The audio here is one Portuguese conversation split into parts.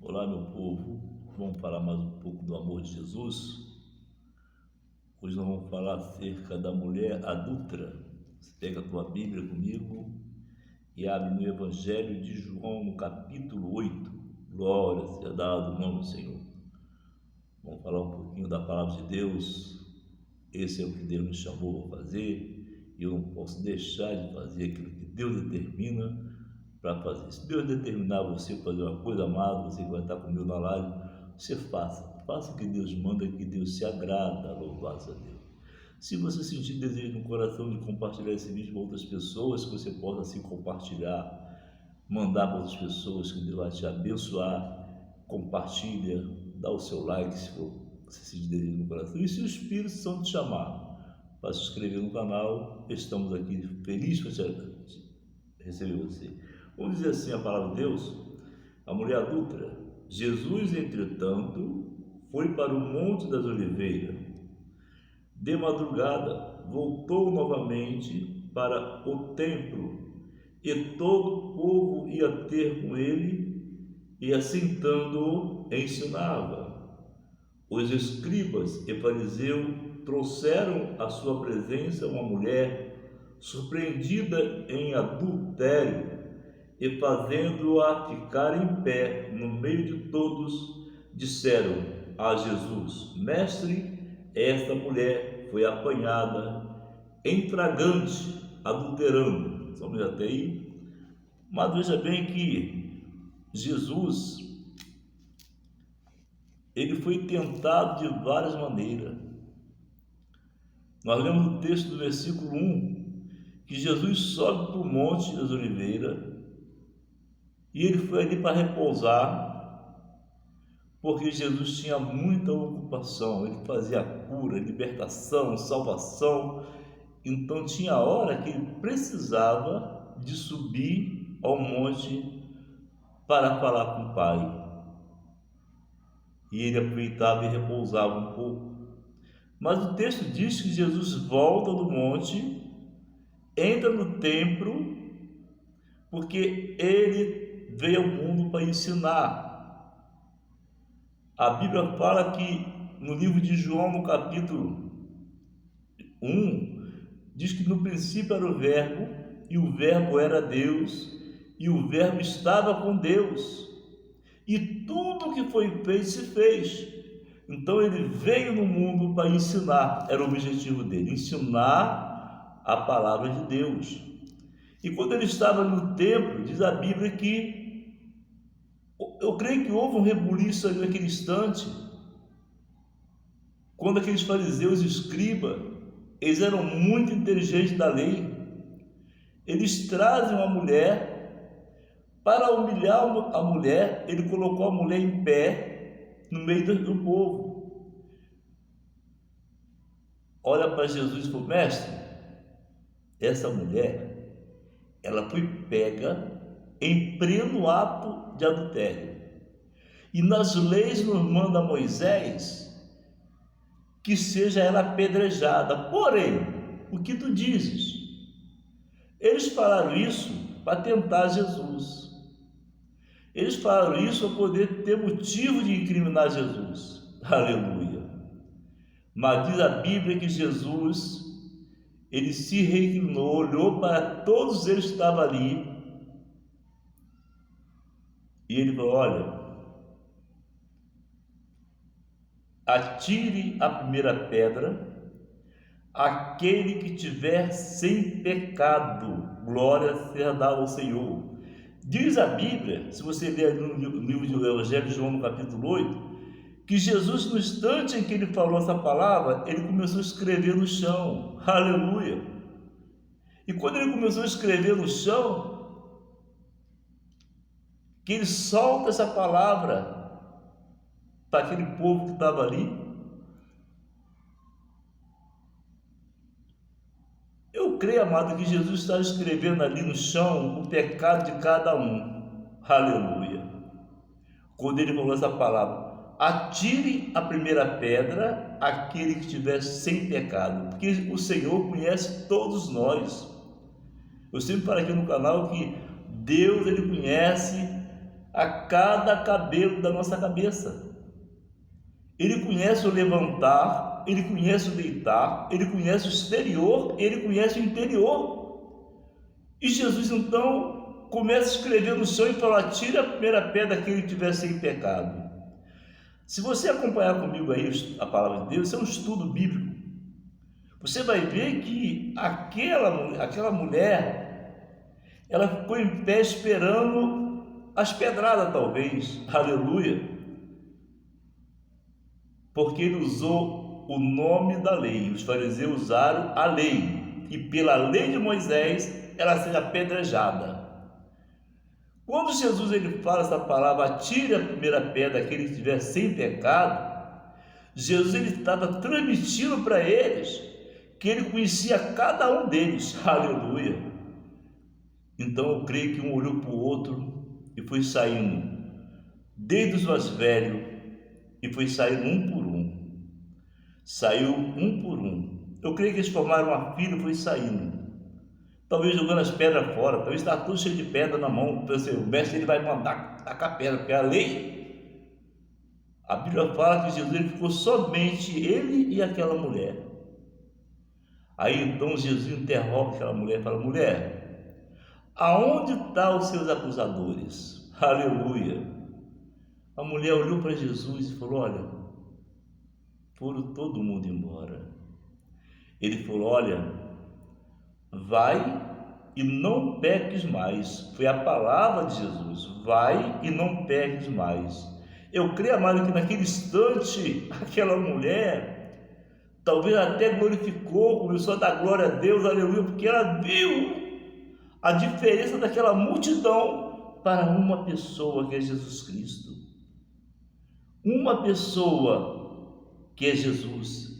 Olá, meu povo. Vamos falar mais um pouco do amor de Jesus. Hoje nós vamos falar acerca da mulher adúltera. Você pega a tua Bíblia comigo e abre no Evangelho de João, no capítulo 8. Glória seja dada o nome do Senhor. Vamos falar um pouquinho da palavra de Deus. Esse é o que Deus nos chamou para fazer e eu não posso deixar de fazer aquilo que Deus determina para fazer. Se Deus determinar você fazer uma coisa, amado, você que vai estar comigo na live, você faça o que Deus manda, que Deus se agrada, louvado a Deus. Se você sentir desejo no coração de compartilhar esse vídeo com outras pessoas, que você possa assim compartilhar, mandar para outras pessoas, que Deus vai te abençoar, compartilha, dá o seu like se for você sentir desejo no coração. E se o Espírito Santo te chamar para se inscrever no canal, estamos aqui felizes para receber você. Vamos dizer assim a palavra de Deus, a mulher adúltera. Jesus, entretanto, foi para o Monte das Oliveiras. De madrugada, voltou novamente para o templo, e todo o povo ia ter com ele, e assentando-o, ensinava. Os escribas e fariseus trouxeram à sua presença uma mulher surpreendida em adultério, e fazendo-a ficar em pé no meio de todos, disseram a Jesus: Mestre, esta mulher foi apanhada em flagrante adulterando. Estamos até aí? Mas veja bem que Jesus, ele foi tentado de várias maneiras. Nós lemos o texto do versículo 1, que Jesus sobe para o Monte das Oliveiras, e ele foi ali para repousar, porque Jesus tinha muita ocupação, ele fazia cura, libertação, salvação, então tinha hora que ele precisava de subir ao monte para falar com o Pai, e ele aproveitava e repousava um pouco. Mas o texto diz que Jesus volta do monte, entra no templo, porque ele veio ao mundo para ensinar. A Bíblia fala que no livro de João, no capítulo 1, diz que no princípio era o Verbo, e o Verbo era Deus, e o Verbo estava com Deus, e tudo que foi feito se fez. Então ele veio no mundo para ensinar, era o objetivo dele, ensinar a palavra de Deus. E quando ele estava no templo, diz a Bíblia que eu creio que houve um rebuliço ali naquele instante, quando aqueles fariseus e escribas, eles eram muito inteligentes da lei, eles trazem uma mulher, para humilhar a mulher, ele colocou a mulher em pé, no meio do povo. Olha para Jesus e falou: Mestre, essa mulher, ela foi pega em pleno ato de adultério. E nas leis nos manda Moisés que seja ela apedrejada. Porém, o que tu dizes? Eles falaram isso para tentar Jesus. Eles falaram isso para poder ter motivo de incriminar Jesus. Aleluia. Mas diz a Bíblia que Jesus, ele se reclinou, olhou para todos eles que estavam ali, e ele falou: olha, atire a primeira pedra aquele que tiver sem pecado. Glória seja dada ao Senhor. Diz a Bíblia, se você ler no livro do Evangelho de João, no capítulo 8, que Jesus, no instante em que ele falou essa palavra, ele começou a escrever no chão. Aleluia. E quando ele começou a escrever no chão, que ele solta essa palavra para aquele povo que estava ali, eu creio, amado, que Jesus está escrevendo ali no chão o pecado de cada um. Aleluia. Quando ele falou essa palavra, atire a primeira pedra aquele que estiver sem pecado, porque o Senhor conhece todos nós. Eu sempre falo aqui no canal que Deus, ele conhece a cada cabelo da nossa cabeça. Ele conhece o levantar, Ele conhece o deitar, Ele conhece o exterior, Ele conhece o interior. E Jesus então começa a escrever no chão e fala: tira a primeira pedra que ele tiver sem pecado. Se você acompanhar comigo aí a palavra de Deus, isso é um estudo bíblico. Você vai ver que aquela mulher, ela ficou em pé esperando as pedradas, talvez, aleluia, porque ele usou o nome da lei. Os fariseus usaram a lei, e pela lei de Moisés ela seja apedrejada. Quando Jesus ele fala essa palavra, atire a primeira pedra aquele que estiver sem pecado, Jesus ele estava transmitindo para eles que ele conhecia cada um deles, aleluia. Então eu creio que um olhou para o outro e foi saindo, desde os mais velhos, e foi saindo um por um, saiu um por um. Eu creio que eles formaram uma fila e foi saindo, talvez jogando as pedras fora, talvez está tudo cheio de pedra na mão. Então, o mestre ele vai mandar tacar pedra, porque a lei, a Bíblia fala que Jesus ele ficou somente ele e aquela mulher. Aí então Jesus interrompe aquela mulher e fala: mulher, aonde estão os seus acusadores? Aleluia. A mulher olhou para Jesus e falou: olha, foram todo mundo embora. Ele falou: olha, vai e não peques mais. Foi a palavra de Jesus: vai e não peques mais. Eu creio, amado, que naquele instante aquela mulher talvez até glorificou, começou a dar glória a Deus, aleluia, porque ela viu a diferença daquela multidão para uma pessoa que é Jesus Cristo. Uma pessoa que é Jesus.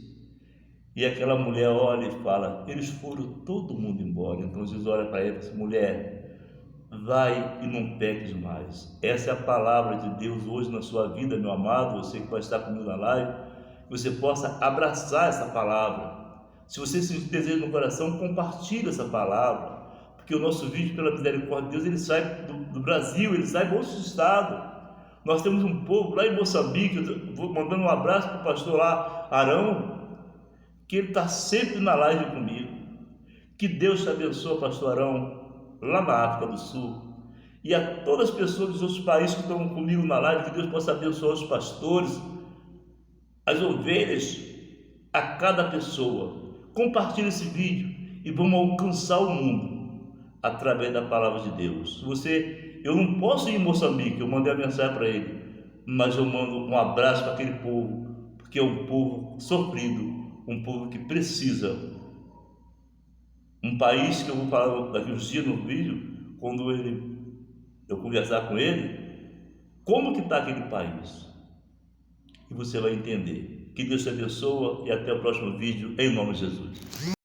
E aquela mulher olha e fala: eles foram todo mundo embora. Então Jesus olha para ela e diz: mulher, vai e não peques mais. Essa é a palavra de Deus hoje na sua vida, meu amado. Você que vai estar comigo na live, que você possa abraçar essa palavra. Se você se deseja no coração, compartilhe essa palavra, porque o nosso vídeo, pela misericórdia de Deus, ele sai do Brasil, ele sai de outros estados. Nós temos um povo lá em Moçambique. Eu vou mandando um abraço para o pastor lá, Arão, que ele está sempre na live comigo. Que Deus te abençoe, pastor Arão, lá na África do Sul, e a todas as pessoas dos outros países que estão comigo na live. Que Deus possa abençoar os pastores, as ovelhas, a cada pessoa. Compartilhe esse vídeo e vamos alcançar o mundo através da palavra de Deus. Eu não posso ir em Moçambique, eu mandei a mensagem para ele, mas eu mando um abraço para aquele povo, porque é um povo sofrido, um povo que precisa. Um país que eu vou falar daqui uns dias no vídeo, quando eu conversar com ele, como que está aquele país, e você vai entender. Que Deus te abençoe e até o próximo vídeo, em nome de Jesus.